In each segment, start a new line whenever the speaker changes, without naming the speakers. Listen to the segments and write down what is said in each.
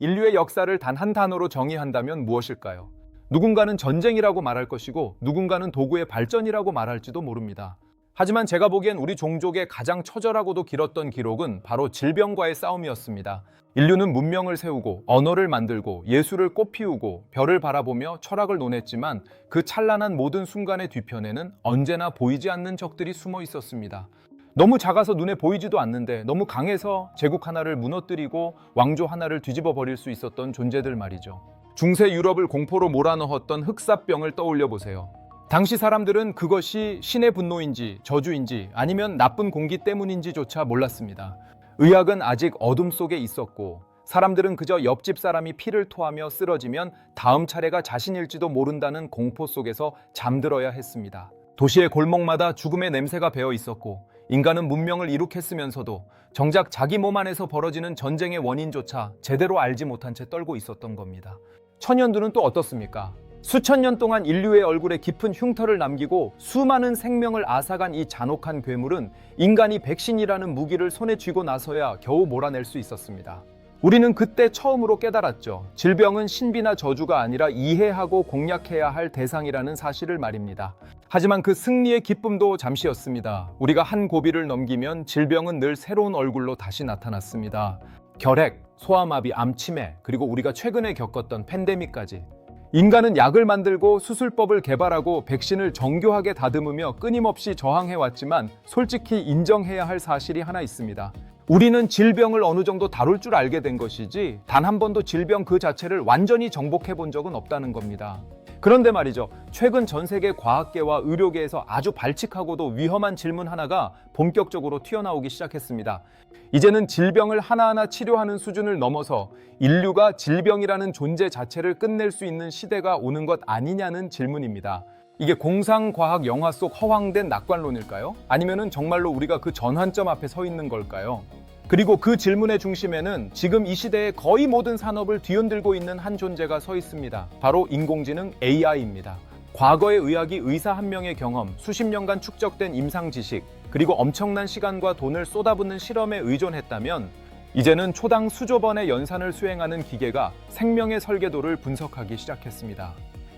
인류의 역사를 단 한 단어로 정의한다면 무엇일까요? 누군가는 전쟁이라고 말할 것이고 누군가는 도구의 발전이라고 말할지도 모릅니다. 하지만 제가 보기엔 우리 종족의 가장 처절하고도 길었던 기록은 바로 질병과의 싸움이었습니다. 인류는 문명을 세우고 언어를 만들고 예술을 꽃피우고 별을 바라보며 철학을 논했지만 그 찬란한 모든 순간의 뒤편에는 언제나 보이지 않는 적들이 숨어 있었습니다. 너무 작아서 눈에 보이지도 않는데 너무 강해서 제국 하나를 무너뜨리고 왕조 하나를 뒤집어 버릴 수 있었던 존재들 말이죠. 중세 유럽을 공포로 몰아넣었던 흑사병을 떠올려 보세요. 당시 사람들은 그것이 신의 분노인지 저주인지 아니면 나쁜 공기 때문인지조차 몰랐습니다. 의학은 아직 어둠 속에 있었고 사람들은 그저 옆집 사람이 피를 토하며 쓰러지면 다음 차례가 자신일지도 모른다는 공포 속에서 잠들어야 했습니다. 도시의 골목마다 죽음의 냄새가 배어 있었고 인간은 문명을 이룩했으면서도 정작 자기 몸 안에서 벌어지는 전쟁의 원인조차 제대로 알지 못한 채 떨고 있었던 겁니다. 천연두는 또 어떻습니까? 수천 년 동안 인류의 얼굴에 깊은 흉터를 남기고 수많은 생명을 앗아간 이 잔혹한 괴물은 인간이 백신이라는 무기를 손에 쥐고 나서야 겨우 몰아낼 수 있었습니다. 우리는 그때 처음으로 깨달았죠. 질병은 신비나 저주가 아니라 이해하고 공략해야 할 대상이라는 사실을 말입니다. 하지만 그 승리의 기쁨도 잠시였습니다. 우리가 한 고비를 넘기면 질병은 늘 새로운 얼굴로 다시 나타났습니다. 결핵, 소아마비, 암치매, 그리고 우리가 최근에 겪었던 팬데믹까지. 인간은 약을 만들고 수술법을 개발하고 백신을 정교하게 다듬으며 끊임없이 저항해왔지만 솔직히 인정해야 할 사실이 하나 있습니다. 우리는 질병을 어느 정도 다룰 줄 알게 된 것이지 단 한 번도 질병 그 자체를 완전히 정복해 본 적은 없다는 겁니다. 그런데 말이죠. 최근 전 세계 과학계와 의료계에서 아주 발칙하고도 위험한 질문 하나가 본격적으로 튀어나오기 시작했습니다. 이제는 질병을 하나하나 치료하는 수준을 넘어서 인류가 질병이라는 존재 자체를 끝낼 수 있는 시대가 오는 것 아니냐는 질문입니다. 이게 공상과학 영화 속 허황된 낙관론일까요? 아니면은 정말로 우리가 그 전환점 앞에 서 있는 걸까요? 그리고 그 질문의 중심에는 지금 이 시대의 거의 모든 산업을 뒤흔들고 있는 한 존재가 서 있습니다. 바로 인공지능 AI입니다. 과거의 의학이 의사 한 명의 경험, 수십 년간 축적된 임상 지식, 그리고 엄청난 시간과 돈을 쏟아붓는 실험에 의존했다면 이제는 초당 수조 번의 연산을 수행하는 기계가 생명의 설계도를 분석하기 시작했습니다.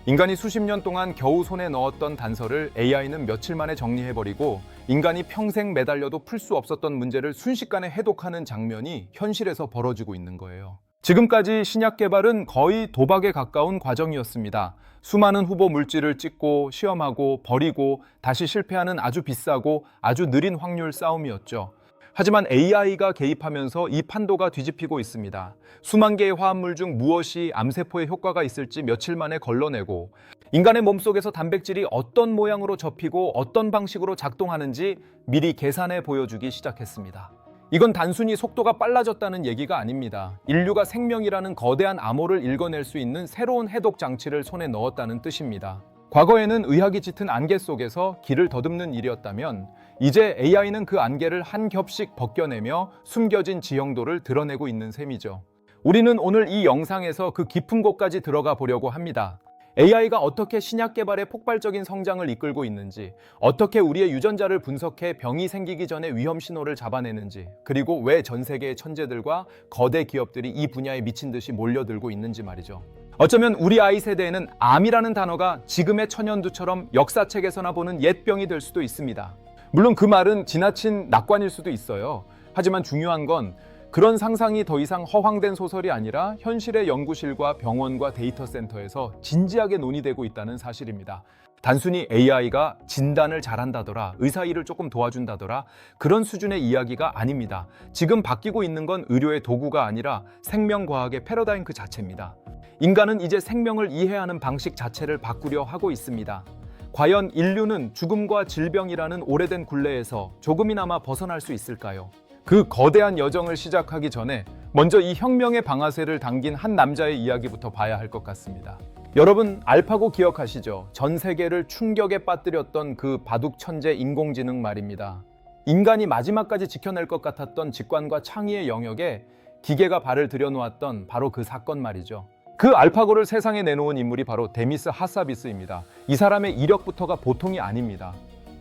인간이 수십 년 동안 겨우 손에 넣었던 단서를 AI는 며칠 만에 정리해버리고 인간이 평생 매달려도 풀 수 없었던 문제를 순식간에 해독하는 장면이 현실에서 벌어지고 있는 거예요. 지금까지 신약 개발은 거의 도박에 가까운 과정이었습니다. 수많은 후보 물질을 찍고 시험하고 버리고 다시 실패하는 아주 비싸고 아주 느린 확률 싸움이었죠. 하지만 AI가 개입하면서 이 판도가 뒤집히고 있습니다. 수만 개의 화합물 중 무엇이 암세포에 효과가 있을지 며칠 만에 걸러내고 인간의 몸속에서 단백질이 어떤 모양으로 접히고 어떤 방식으로 작동하는지 미리 계산해 보여주기 시작했습니다. 이건 단순히 속도가 빨라졌다는 얘기가 아닙니다. 인류가 생명이라는 거대한 암호를 읽어낼 수 있는 새로운 해독 장치를 손에 넣었다는 뜻입니다. 과거에는 의학이 짙은 안개 속에서 길을 더듬는 일이었다면 이제 AI는 그 안개를 한 겹씩 벗겨내며 숨겨진 지형도를 드러내고 있는 셈이죠. 우리는 오늘 이 영상에서 그 깊은 곳까지 들어가 보려고 합니다. AI가 어떻게 신약 개발의 폭발적인 성장을 이끌고 있는지, 어떻게 우리의 유전자를 분석해 병이 생기기 전에 위험 신호를 잡아내는지, 그리고 왜 전 세계의 천재들과 거대 기업들이 이 분야에 미친 듯이 몰려들고 있는지 말이죠. 어쩌면 우리 아이 세대에는 암이라는 단어가 지금의 천연두처럼 역사책에서나 보는 옛병이 될 수도 있습니다. 물론 그 말은 지나친 낙관일 수도 있어요. 하지만 중요한 건 그런 상상이 더 이상 허황된 소설이 아니라 현실의 연구실과 병원과 데이터 센터에서 진지하게 논의되고 있다는 사실입니다. 단순히 AI가 진단을 잘한다더라, 의사 일을 조금 도와준다더라, 그런 수준의 이야기가 아닙니다. 지금 바뀌고 있는 건 의료의 도구가 아니라 생명과학의 패러다임 그 자체입니다. 인간은 이제 생명을 이해하는 방식 자체를 바꾸려 하고 있습니다. 과연 인류는 죽음과 질병이라는 오래된 굴레에서 조금이나마 벗어날 수 있을까요? 그 거대한 여정을 시작하기 전에 먼저 이 혁명의 방아쇠를 당긴 한 남자의 이야기부터 봐야 할 것 같습니다. 여러분 알파고 기억하시죠? 전 세계를 충격에 빠뜨렸던 그 바둑 천재 인공지능 말입니다. 인간이 마지막까지 지켜낼 것 같았던 직관과 창의의 영역에 기계가 발을 들여놓았던 바로 그 사건 말이죠. 그 알파고를 세상에 내놓은 인물이 바로 데미스 하사비스입니다. 이 사람의 이력부터가 보통이 아닙니다.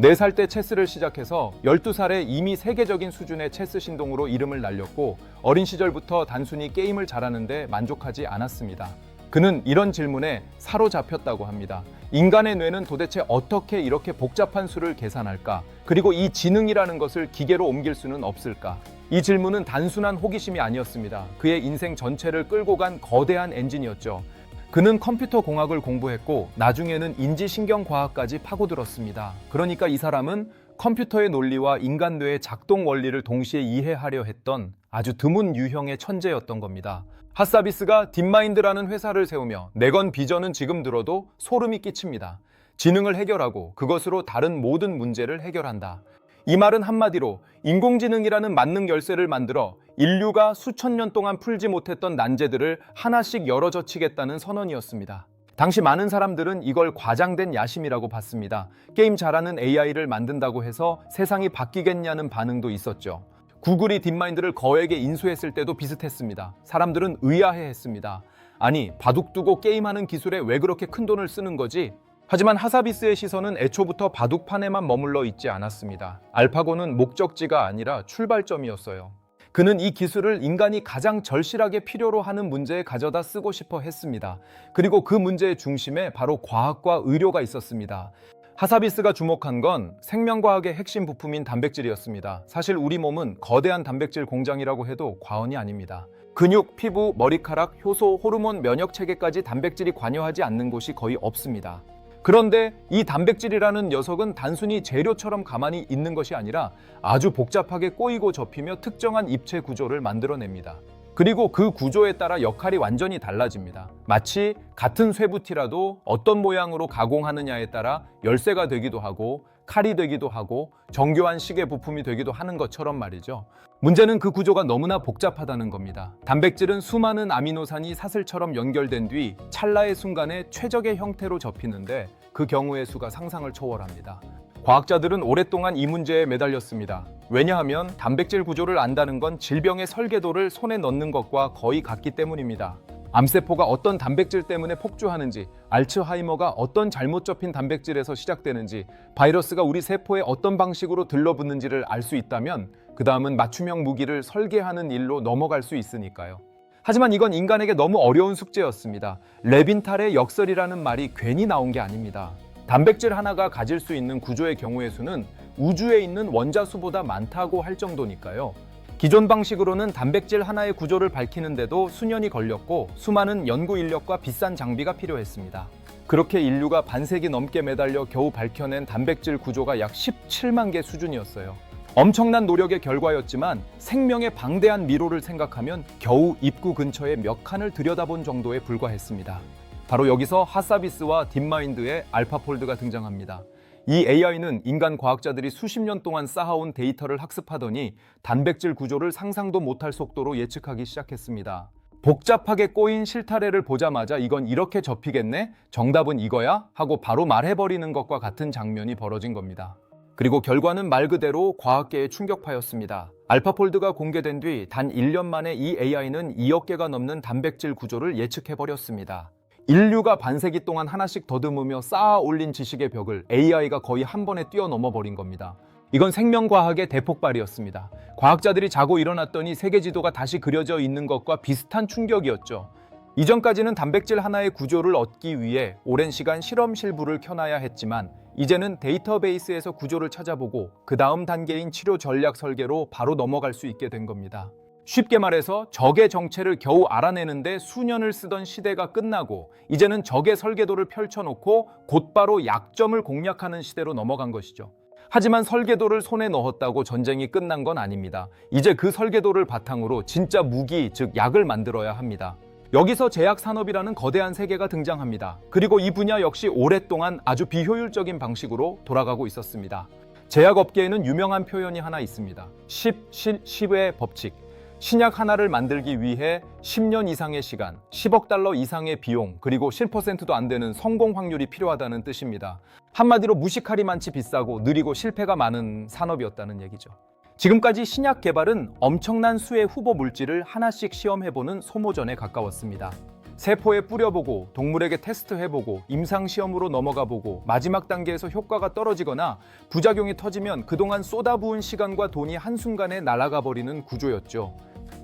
4살 때 체스를 시작해서 12살에 이미 세계적인 수준의 체스 신동으로 이름을 날렸고 어린 시절부터 단순히 게임을 잘하는데 만족하지 않았습니다. 그는 이런 질문에 사로잡혔다고 합니다. 인간의 뇌는 도대체 어떻게 이렇게 복잡한 수를 계산할까? 그리고 이 지능이라는 것을 기계로 옮길 수는 없을까? 이 질문은 단순한 호기심이 아니었습니다. 그의 인생 전체를 끌고 간 거대한 엔진이었죠. 그는 컴퓨터 공학을 공부했고 나중에는 인지신경과학까지 파고들었습니다. 그러니까 이 사람은 컴퓨터의 논리와 인간 뇌의 작동 원리를 동시에 이해하려 했던 아주 드문 유형의 천재였던 겁니다. 핫사비스가 딥마인드라는 회사를 세우며 내건 비전은 지금 들어도 소름이 끼칩니다. 지능을 해결하고 그것으로 다른 모든 문제를 해결한다. 이 말은 한마디로 인공지능이라는 만능 열쇠를 만들어 인류가 수천 년 동안 풀지 못했던 난제들을 하나씩 열어젖히겠다는 선언이었습니다. 당시 많은 사람들은 이걸 과장된 야심이라고 봤습니다. 게임 잘하는 AI를 만든다고 해서 세상이 바뀌겠냐는 반응도 있었죠. 구글이 딥마인드를 거액에 인수했을 때도 비슷했습니다. 사람들은 의아해했습니다. 아니, 바둑 두고 게임하는 기술에 왜 그렇게 큰 돈을 쓰는 거지? 하지만 하사비스의 시선은 애초부터 바둑판에만 머물러 있지 않았습니다. 알파고는 목적지가 아니라 출발점이었어요. 그는 이 기술을 인간이 가장 절실하게 필요로 하는 문제에 가져다 쓰고 싶어 했습니다. 그리고 그 문제의 중심에 바로 과학과 의료가 있었습니다. 하사비스가 주목한 건 생명과학의 핵심 부품인 단백질이었습니다. 사실 우리 몸은 거대한 단백질 공장이라고 해도 과언이 아닙니다. 근육, 피부, 머리카락, 효소, 호르몬, 면역 체계까지 단백질이 관여하지 않는 곳이 거의 없습니다. 그런데 이 단백질이라는 녀석은 단순히 재료처럼 가만히 있는 것이 아니라 아주 복잡하게 꼬이고 접히며 특정한 입체 구조를 만들어냅니다. 그리고 그 구조에 따라 역할이 완전히 달라집니다. 마치 같은 쇠붙이라도 어떤 모양으로 가공하느냐에 따라 열쇠가 되기도 하고 칼이 되기도 하고 정교한 시계 부품이 되기도 하는 것처럼 말이죠. 문제는 그 구조가 너무나 복잡하다는 겁니다. 단백질은 수많은 아미노산이 사슬처럼 연결된 뒤 찰나의 순간에 최적의 형태로 접히는데 그 경우의 수가 상상을 초월합니다. 과학자들은 오랫동안 이 문제에 매달렸습니다. 왜냐하면 단백질 구조를 안다는 건 질병의 설계도를 손에 넣는 것과 거의 같기 때문입니다. 암세포가 어떤 단백질 때문에 폭주하는지, 알츠하이머가 어떤 잘못 접힌 단백질에서 시작되는지, 바이러스가 우리 세포에 어떤 방식으로 들러붙는지를 알 수 있다면 그 다음은 맞춤형 무기를 설계하는 일로 넘어갈 수 있으니까요. 하지만 이건 인간에게 너무 어려운 숙제였습니다. 레빈탈의 역설이라는 말이 괜히 나온 게 아닙니다. 단백질 하나가 가질 수 있는 구조의 경우의 수는 우주에 있는 원자 수보다 많다고 할 정도니까요. 기존 방식으로는 단백질 하나의 구조를 밝히는데도 수년이 걸렸고 수많은 연구 인력과 비싼 장비가 필요했습니다. 그렇게 인류가 반세기 넘게 매달려 겨우 밝혀낸 단백질 구조가 약 17만 개 수준이었어요. 엄청난 노력의 결과였지만 생명의 방대한 미로를 생각하면 겨우 입구 근처에 몇 칸을 들여다본 정도에 불과했습니다. 바로 여기서 핫사비스와 딥마인드의 알파폴드가 등장합니다. 이 AI는 인간 과학자들이 수십 년 동안 쌓아온 데이터를 학습하더니 단백질 구조를 상상도 못할 속도로 예측하기 시작했습니다. 복잡하게 꼬인 실타래를 보자마자 이건 이렇게 접히겠네? 정답은 이거야? 하고 바로 말해버리는 것과 같은 장면이 벌어진 겁니다. 그리고 결과는 말 그대로 과학계의 충격파였습니다. 알파폴드가 공개된 뒤 단 1년 만에 이 AI는 2억 개가 넘는 단백질 구조를 예측해버렸습니다. 인류가 반세기 동안 하나씩 더듬으며 쌓아 올린 지식의 벽을 AI가 거의 한 번에 뛰어넘어 버린 겁니다. 이건 생명과학의 대폭발이었습니다. 과학자들이 자고 일어났더니 세계 지도가 다시 그려져 있는 것과 비슷한 충격이었죠. 이전까지는 단백질 하나의 구조를 얻기 위해 오랜 시간 실험 실부를 켜놔야 했지만 이제는 데이터베이스에서 구조를 찾아보고 그 다음 단계인 치료 전략 설계로 바로 넘어갈 수 있게 된 겁니다. 쉽게 말해서 적의 정체를 겨우 알아내는데 수년을 쓰던 시대가 끝나고 이제는 적의 설계도를 펼쳐놓고 곧바로 약점을 공략하는 시대로 넘어간 것이죠. 하지만 설계도를 손에 넣었다고 전쟁이 끝난 건 아닙니다. 이제 그 설계도를 바탕으로 진짜 무기, 즉 약을 만들어야 합니다. 여기서 제약 산업이라는 거대한 세계가 등장합니다. 그리고 이 분야 역시 오랫동안 아주 비효율적인 방식으로 돌아가고 있었습니다. 제약업계에는 유명한 표현이 하나 있습니다. 10의 법칙. 신약 하나를 만들기 위해 10년 이상의 시간, 10억 달러 이상의 비용, 그리고 10%도 안 되는 성공 확률이 필요하다는 뜻입니다. 한마디로 무식할이 많지 비싸고 느리고 실패가 많은 산업이었다는 얘기죠. 지금까지 신약 개발은 엄청난 수의 후보 물질을 하나씩 시험해보는 소모전에 가까웠습니다. 세포에 뿌려보고 동물에게 테스트해보고 임상시험으로 넘어가보고 마지막 단계에서 효과가 떨어지거나 부작용이 터지면 그동안 쏟아부은 시간과 돈이 한순간에 날아가 버리는 구조였죠.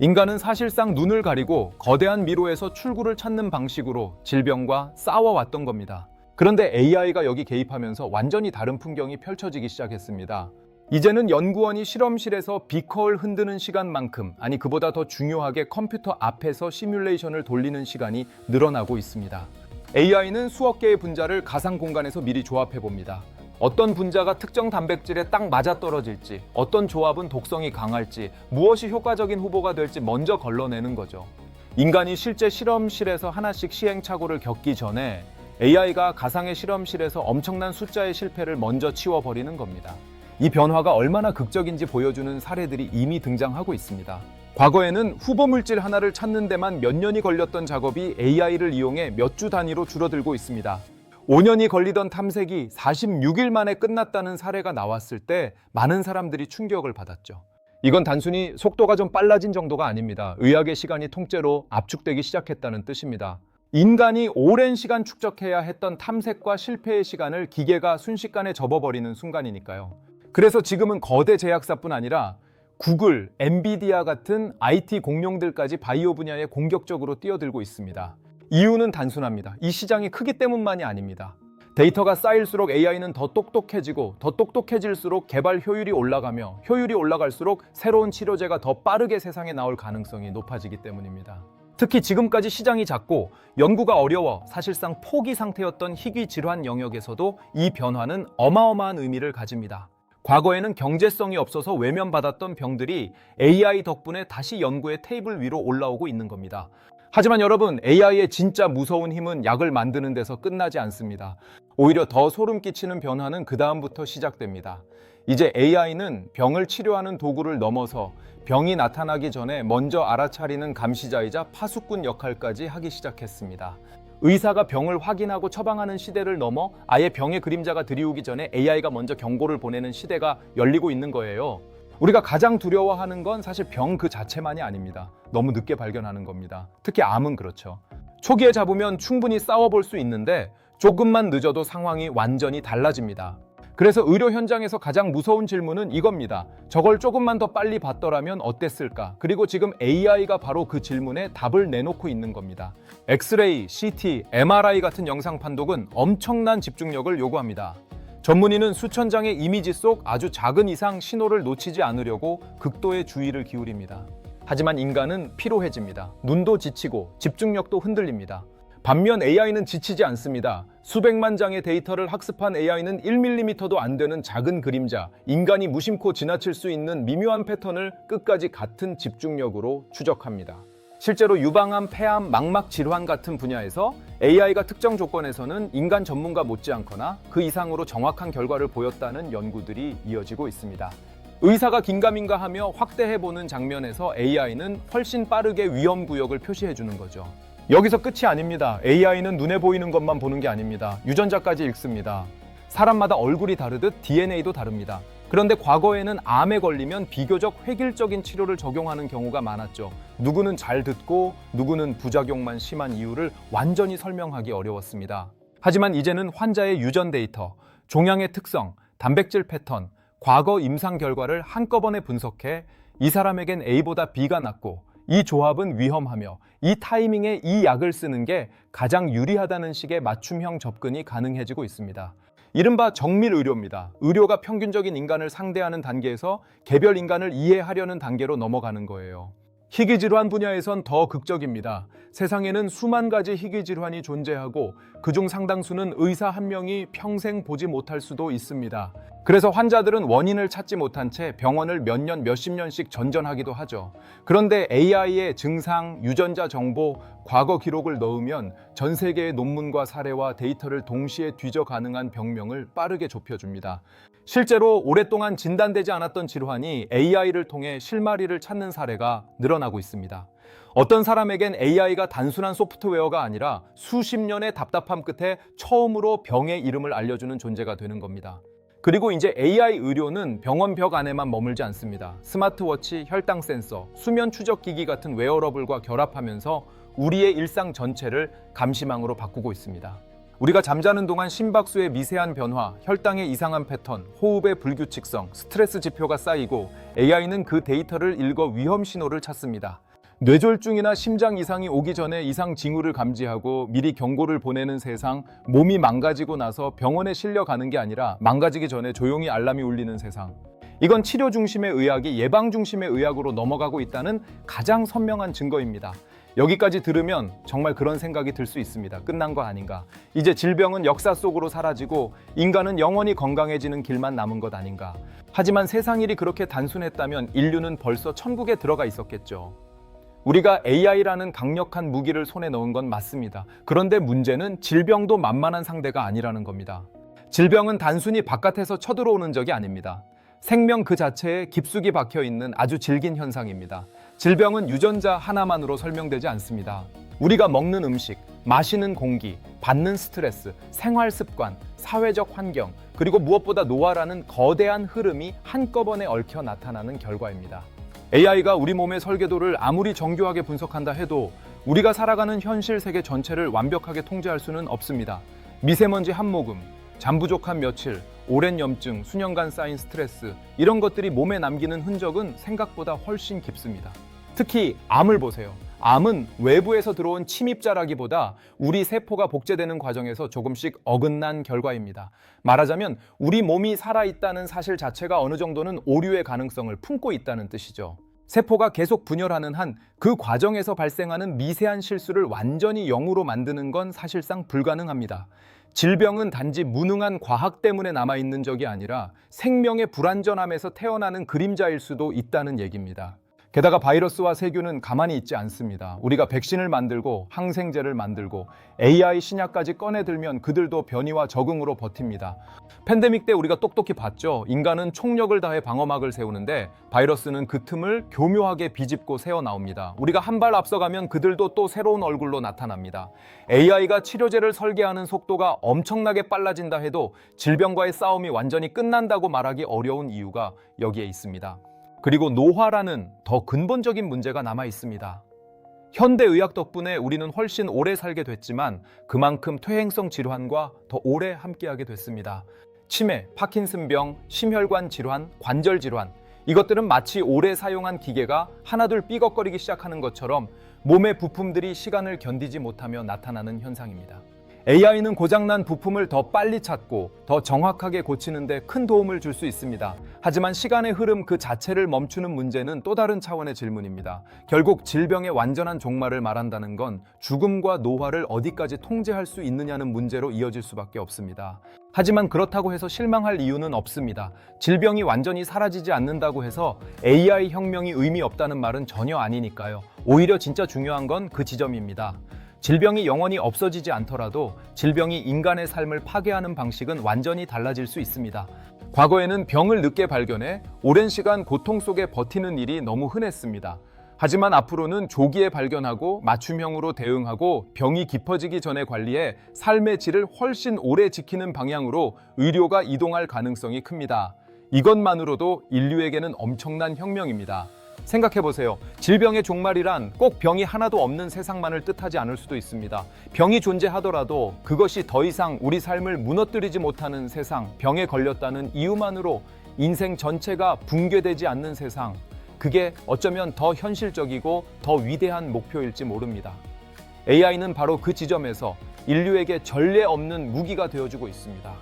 인간은 사실상 눈을 가리고 거대한 미로에서 출구를 찾는 방식으로 질병과 싸워왔던 겁니다. 그런데 AI가 여기 개입하면서 완전히 다른 풍경이 펼쳐지기 시작했습니다. 이제는 연구원이 실험실에서 비커를 흔드는 시간만큼, 아니 그보다 더 중요하게 컴퓨터 앞에서 시뮬레이션을 돌리는 시간이 늘어나고 있습니다. AI는 수억 개의 분자를 가상 공간에서 미리 조합해 봅니다. 어떤 분자가 특정 단백질에 딱 맞아떨어질지, 어떤 조합은 독성이 강할지, 무엇이 효과적인 후보가 될지 먼저 걸러내는 거죠. 인간이 실제 실험실에서 하나씩 시행착오를 겪기 전에 AI가 가상의 실험실에서 엄청난 숫자의 실패를 먼저 치워버리는 겁니다. 이 변화가 얼마나 극적인지 보여주는 사례들이 이미 등장하고 있습니다. 과거에는 후보 물질 하나를 찾는 데만 몇 년이 걸렸던 작업이 AI를 이용해 몇 주 단위로 줄어들고 있습니다. 5년이 걸리던 탐색이 46일 만에 끝났다는 사례가 나왔을 때 많은 사람들이 충격을 받았죠. 이건 단순히 속도가 좀 빨라진 정도가 아닙니다. 의학의 시간이 통째로 압축되기 시작했다는 뜻입니다. 인간이 오랜 시간 축적해야 했던 탐색과 실패의 시간을 기계가 순식간에 접어버리는 순간이니까요. 그래서 지금은 거대 제약사뿐 아니라 구글, 엔비디아 같은 IT 공룡들까지 바이오 분야에 공격적으로 뛰어들고 있습니다. 이유는 단순합니다. 이 시장이 크기 때문만이 아닙니다. 데이터가 쌓일수록 AI는 더 똑똑해지고 더 똑똑해질수록 개발 효율이 올라가며 효율이 올라갈수록 새로운 치료제가 더 빠르게 세상에 나올 가능성이 높아지기 때문입니다. 특히 지금까지 시장이 작고 연구가 어려워 사실상 포기 상태였던 희귀 질환 영역에서도 이 변화는 어마어마한 의미를 가집니다. 과거에는 경제성이 없어서 외면받았던 병들이 AI 덕분에 다시 연구의 테이블 위로 올라오고 있는 겁니다. 하지만 여러분, AI의 진짜 무서운 힘은 약을 만드는 데서 끝나지 않습니다. 오히려 더 소름 끼치는 변화는 그 다음부터 시작됩니다. 이제 AI는 병을 치료하는 도구를 넘어서 병이 나타나기 전에 먼저 알아차리는 감시자이자 파수꾼 역할까지 하기 시작했습니다. 의사가 병을 확인하고 처방하는 시대를 넘어 아예 병의 그림자가 들이오기 전에 AI가 먼저 경고를 보내는 시대가 열리고 있는 거예요. 우리가 가장 두려워하는 건 사실 병 그 자체만이 아닙니다. 너무 늦게 발견하는 겁니다. 특히 암은 그렇죠. 초기에 잡으면 충분히 싸워볼 수 있는데 조금만 늦어도 상황이 완전히 달라집니다. 그래서 의료 현장에서 가장 무서운 질문은 이겁니다. 저걸 조금만 더 빨리 봤더라면 어땠을까? 그리고 지금 AI가 바로 그 질문에 답을 내놓고 있는 겁니다. 엑스레이, CT, MRI 같은 영상 판독은 엄청난 집중력을 요구합니다. 전문의는 수천 장의 이미지 속 아주 작은 이상 신호를 놓치지 않으려고 극도의 주의를 기울입니다. 하지만 인간은 피로해집니다. 눈도 지치고 집중력도 흔들립니다. 반면 AI는 지치지 않습니다. 수백만 장의 데이터를 학습한 AI는 1mm도 안 되는 작은 그림자, 인간이 무심코 지나칠 수 있는 미묘한 패턴을 끝까지 같은 집중력으로 추적합니다. 실제로 유방암, 폐암, 망막 질환 같은 분야에서 AI가 특정 조건에서는 인간 전문가 못지않거나 그 이상으로 정확한 결과를 보였다는 연구들이 이어지고 있습니다. 의사가 긴가민가 하며 확대해보는 장면에서 AI는 훨씬 빠르게 위험 구역을 표시해주는 거죠. 여기서 끝이 아닙니다. AI는 눈에 보이는 것만 보는 게 아닙니다. 유전자까지 읽습니다. 사람마다 얼굴이 다르듯 DNA도 다릅니다. 그런데 과거에는 암에 걸리면 비교적 획일적인 치료를 적용하는 경우가 많았죠. 누구는 잘 듣고 누구는 부작용만 심한 이유를 완전히 설명하기 어려웠습니다. 하지만 이제는 환자의 유전 데이터, 종양의 특성, 단백질 패턴, 과거 임상 결과를 한꺼번에 분석해 이 사람에겐 A보다 B가 낫고 이 조합은 위험하며 이 타이밍에 이 약을 쓰는 게 가장 유리하다는 식의 맞춤형 접근이 가능해지고 있습니다. 이른바 정밀 의료입니다. 의료가 평균적인 인간을 상대하는 단계에서 개별 인간을 이해하려는 단계로 넘어가는 거예요. 희귀질환 분야에선 더 극적입니다. 세상에는 수만 가지 희귀질환이 존재하고 그중 상당수는 의사 한 명이 평생 보지 못할 수도 있습니다. 그래서 환자들은 원인을 찾지 못한 채 병원을 몇 년, 몇십 년씩 전전하기도 하죠. 그런데 AI의 증상, 유전자 정보, 과거 기록을 넣으면 전 세계의 논문과 사례와 데이터를 동시에 뒤져 가능한 병명을 빠르게 좁혀줍니다. 실제로 오랫동안 진단되지 않았던 질환이 AI를 통해 실마리를 찾는 사례가 늘어나고 있습니다. 어떤 사람에겐 AI가 단순한 소프트웨어가 아니라 수십 년의 답답함 끝에 처음으로 병의 이름을 알려주는 존재가 되는 겁니다. 그리고 이제 AI 의료는 병원 벽 안에만 머물지 않습니다. 스마트워치, 혈당 센서, 수면 추적 기기 같은 웨어러블과 결합하면서 우리의 일상 전체를 감시망으로 바꾸고 있습니다. 우리가 잠자는 동안 심박수의 미세한 변화, 혈당의 이상한 패턴, 호흡의 불규칙성, 스트레스 지표가 쌓이고 AI는 그 데이터를 읽어 위험 신호를 찾습니다. 뇌졸중이나 심장 이상이 오기 전에 이상 징후를 감지하고 미리 경고를 보내는 세상, 몸이 망가지고 나서 병원에 실려가는 게 아니라 망가지기 전에 조용히 알람이 울리는 세상. 이건 치료 중심의 의학이 예방 중심의 의학으로 넘어가고 있다는 가장 선명한 증거입니다. 여기까지 들으면 정말 그런 생각이 들 수 있습니다. 끝난 거 아닌가? 이제 질병은 역사 속으로 사라지고 인간은 영원히 건강해지는 길만 남은 것 아닌가? 하지만 세상 일이 그렇게 단순했다면 인류는 벌써 천국에 들어가 있었겠죠. 우리가 AI라는 강력한 무기를 손에 넣은 건 맞습니다. 그런데 문제는 질병도 만만한 상대가 아니라는 겁니다. 질병은 단순히 바깥에서 쳐들어오는 적이 아닙니다. 생명 그 자체에 깊숙이 박혀 있는 아주 질긴 현상입니다. 질병은 유전자 하나만으로 설명되지 않습니다. 우리가 먹는 음식, 마시는 공기, 받는 스트레스, 생활 습관, 사회적 환경, 그리고 무엇보다 노화라는 거대한 흐름이 한꺼번에 얽혀 나타나는 결과입니다. AI가 우리 몸의 설계도를 아무리 정교하게 분석한다 해도 우리가 살아가는 현실 세계 전체를 완벽하게 통제할 수는 없습니다. 미세먼지 한 모금, 잠 부족한 며칠, 오랜 염증, 수년간 쌓인 스트레스, 이런 것들이 몸에 남기는 흔적은 생각보다 훨씬 깊습니다. 특히 암을 보세요. 암은 외부에서 들어온 침입자라기보다 우리 세포가 복제되는 과정에서 조금씩 어긋난 결과입니다. 말하자면 우리 몸이 살아있다는 사실 자체가 어느 정도는 오류의 가능성을 품고 있다는 뜻이죠. 세포가 계속 분열하는 한 그 과정에서 발생하는 미세한 실수를 완전히 0으로 만드는 건 사실상 불가능합니다. 질병은 단지 무능한 과학 때문에 남아있는 적이 아니라 생명의 불완전함에서 태어나는 그림자일 수도 있다는 얘기입니다. 게다가 바이러스와 세균은 가만히 있지 않습니다. 우리가 백신을 만들고 항생제를 만들고 AI 신약까지 꺼내들면 그들도 변이와 적응으로 버팁니다. 팬데믹 때 우리가 똑똑히 봤죠. 인간은 총력을 다해 방어막을 세우는데 바이러스는 그 틈을 교묘하게 비집고 새어 나옵니다. 우리가 한 발 앞서가면 그들도 또 새로운 얼굴로 나타납니다. AI가 치료제를 설계하는 속도가 엄청나게 빨라진다 해도 질병과의 싸움이 완전히 끝난다고 말하기 어려운 이유가 여기에 있습니다. 그리고 노화라는 더 근본적인 문제가 남아 있습니다. 현대의학 덕분에 우리는 훨씬 오래 살게 됐지만 그만큼 퇴행성 질환과 더 오래 함께하게 됐습니다. 치매, 파킨슨병, 심혈관 질환, 관절 질환, 이것들은 마치 오래 사용한 기계가 하나둘 삐걱거리기 시작하는 것처럼 몸의 부품들이 시간을 견디지 못하며 나타나는 현상입니다. AI는 고장난 부품을 더 빨리 찾고 더 정확하게 고치는 데 큰 도움을 줄 수 있습니다. 하지만 시간의 흐름 그 자체를 멈추는 문제는 또 다른 차원의 질문입니다. 결국 질병의 완전한 종말을 말한다는 건 죽음과 노화를 어디까지 통제할 수 있느냐는 문제로 이어질 수밖에 없습니다. 하지만 그렇다고 해서 실망할 이유는 없습니다. 질병이 완전히 사라지지 않는다고 해서 AI 혁명이 의미 없다는 말은 전혀 아니니까요. 오히려 진짜 중요한 건 그 지점입니다. 질병이 영원히 없어지지 않더라도 질병이 인간의 삶을 파괴하는 방식은 완전히 달라질 수 있습니다. 과거에는 병을 늦게 발견해 오랜 시간 고통 속에 버티는 일이 너무 흔했습니다. 하지만 앞으로는 조기에 발견하고 맞춤형으로 대응하고 병이 깊어지기 전에 관리해 삶의 질을 훨씬 오래 지키는 방향으로 의료가 이동할 가능성이 큽니다. 이것만으로도 인류에게는 엄청난 혁명입니다. 생각해보세요. 질병의 종말이란 꼭 병이 하나도 없는 세상만을 뜻하지 않을 수도 있습니다. 병이 존재하더라도 그것이 더 이상 우리 삶을 무너뜨리지 못하는 세상, 병에 걸렸다는 이유만으로 인생 전체가 붕괴되지 않는 세상, 그게 어쩌면 더 현실적이고 더 위대한 목표일지 모릅니다. AI는 바로 그 지점에서 인류에게 전례 없는 무기가 되어주고 있습니다.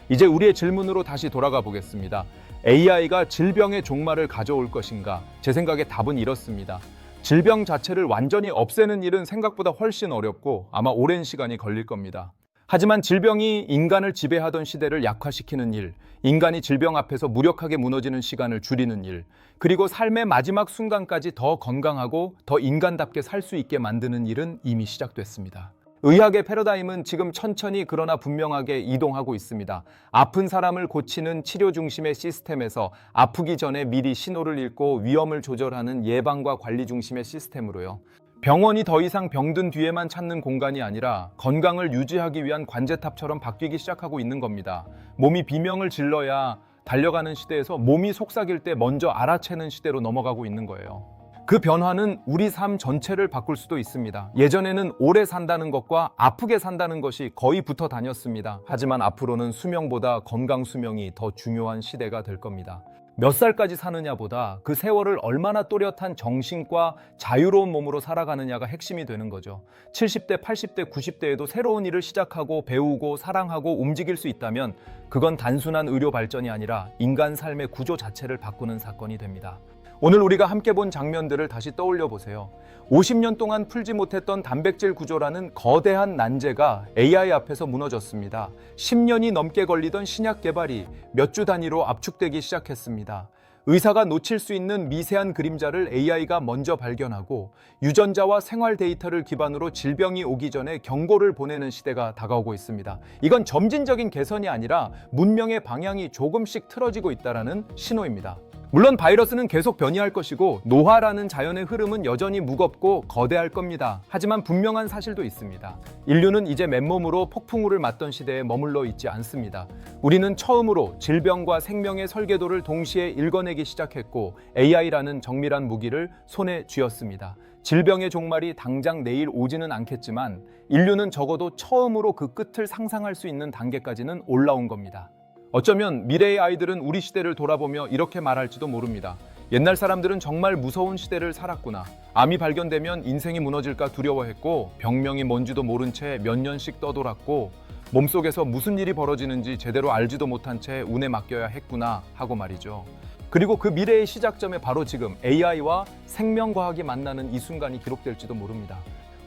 이제 우리의 질문으로 다시 돌아가 보겠습니다. AI가 질병의 종말을 가져올 것인가? 제 생각에 답은 이렇습니다. 질병 자체를 완전히 없애는 일은 생각보다 훨씬 어렵고 아마 오랜 시간이 걸릴 겁니다. 하지만 질병이 인간을 지배하던 시대를 약화시키는 일, 인간이 질병 앞에서 무력하게 무너지는 시간을 줄이는 일, 그리고 삶의 마지막 순간까지 더 건강하고 더 인간답게 살 수 있게 만드는 일은 이미 시작됐습니다. 의학의 패러다임은 지금 천천히 그러나 분명하게 이동하고 있습니다. 아픈 사람을 고치는 치료 중심의 시스템에서 아프기 전에 미리 신호를 읽고 위험을 조절하는 예방과 관리 중심의 시스템으로요. 병원이 더 이상 병든 뒤에만 찾는 공간이 아니라 건강을 유지하기 위한 관제탑처럼 바뀌기 시작하고 있는 겁니다. 몸이 비명을 질러야 달려가는 시대에서 몸이 속삭일 때 먼저 알아채는 시대로 넘어가고 있는 거예요. 그 변화는 우리 삶 전체를 바꿀 수도 있습니다. 예전에는 오래 산다는 것과 아프게 산다는 것이 거의 붙어 다녔습니다. 하지만 앞으로는 수명보다 건강 수명이 더 중요한 시대가 될 겁니다. 몇 살까지 사느냐보다 그 세월을 얼마나 또렷한 정신과 자유로운 몸으로 살아가느냐가 핵심이 되는 거죠. 70대, 80대, 90대에도 새로운 일을 시작하고 배우고 사랑하고 움직일 수 있다면 그건 단순한 의료 발전이 아니라 인간 삶의 구조 자체를 바꾸는 사건이 됩니다. 오늘 우리가 함께 본 장면들을 다시 떠올려 보세요. 50년 동안 풀지 못했던 단백질 구조라는 거대한 난제가 AI 앞에서 무너졌습니다. 10년이 넘게 걸리던 신약 개발이 몇 주 단위로 압축되기 시작했습니다. 의사가 놓칠 수 있는 미세한 그림자를 AI가 먼저 발견하고 유전자와 생활 데이터를 기반으로 질병이 오기 전에 경고를 보내는 시대가 다가오고 있습니다. 이건 점진적인 개선이 아니라 문명의 방향이 조금씩 틀어지고 있다는 신호입니다. 물론 바이러스는 계속 변이할 것이고 노화라는 자연의 흐름은 여전히 무겁고 거대할 겁니다. 하지만 분명한 사실도 있습니다. 인류는 이제 맨몸으로 폭풍우를 맞던 시대에 머물러 있지 않습니다. 우리는 처음으로 질병과 생명의 설계도를 동시에 읽어내기 시작했고 AI라는 정밀한 무기를 손에 쥐었습니다. 질병의 종말이 당장 내일 오지는 않겠지만 인류는 적어도 처음으로 그 끝을 상상할 수 있는 단계까지는 올라온 겁니다. 어쩌면 미래의 아이들은 우리 시대를 돌아보며 이렇게 말할지도 모릅니다. 옛날 사람들은 정말 무서운 시대를 살았구나. 암이 발견되면 인생이 무너질까 두려워했고 병명이 뭔지도 모른 채 몇 년씩 떠돌았고 몸속에서 무슨 일이 벌어지는지 제대로 알지도 못한 채 운에 맡겨야 했구나 하고 말이죠. 그리고 그 미래의 시작점에 바로 지금 AI와 생명과학이 만나는 이 순간이 기록될지도 모릅니다.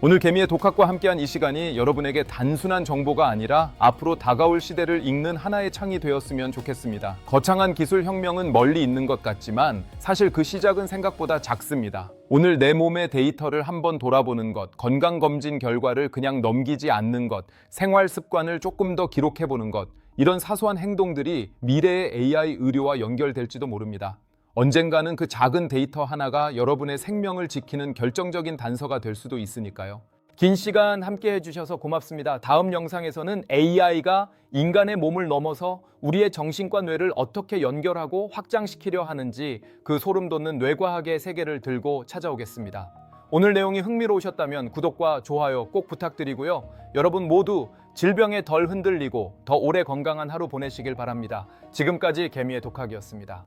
오늘 개미의 독학과 함께한 이 시간이 여러분에게 단순한 정보가 아니라 앞으로 다가올 시대를 읽는 하나의 창이 되었으면 좋겠습니다. 거창한 기술 혁명은 멀리 있는 것 같지만 사실 그 시작은 생각보다 작습니다. 오늘 내 몸의 데이터를 한번 돌아보는 것, 건강검진 결과를 그냥 넘기지 않는 것, 생활 습관을 조금 더 기록해보는 것, 이런 사소한 행동들이 미래의 AI 의료와 연결될지도 모릅니다. 언젠가는 그 작은 데이터 하나가 여러분의 생명을 지키는 결정적인 단서가 될 수도 있으니까요. 긴 시간 함께 해주셔서 고맙습니다. 다음 영상에서는 AI가 인간의 몸을 넘어서 우리의 정신과 뇌를 어떻게 연결하고 확장시키려 하는지 그 소름 돋는 뇌과학의 세계를 들고 찾아오겠습니다. 오늘 내용이 흥미로우셨다면 구독과 좋아요 꼭 부탁드리고요. 여러분 모두 질병에 덜 흔들리고 더 오래 건강한 하루 보내시길 바랍니다. 지금까지 개미의 독학이었습니다.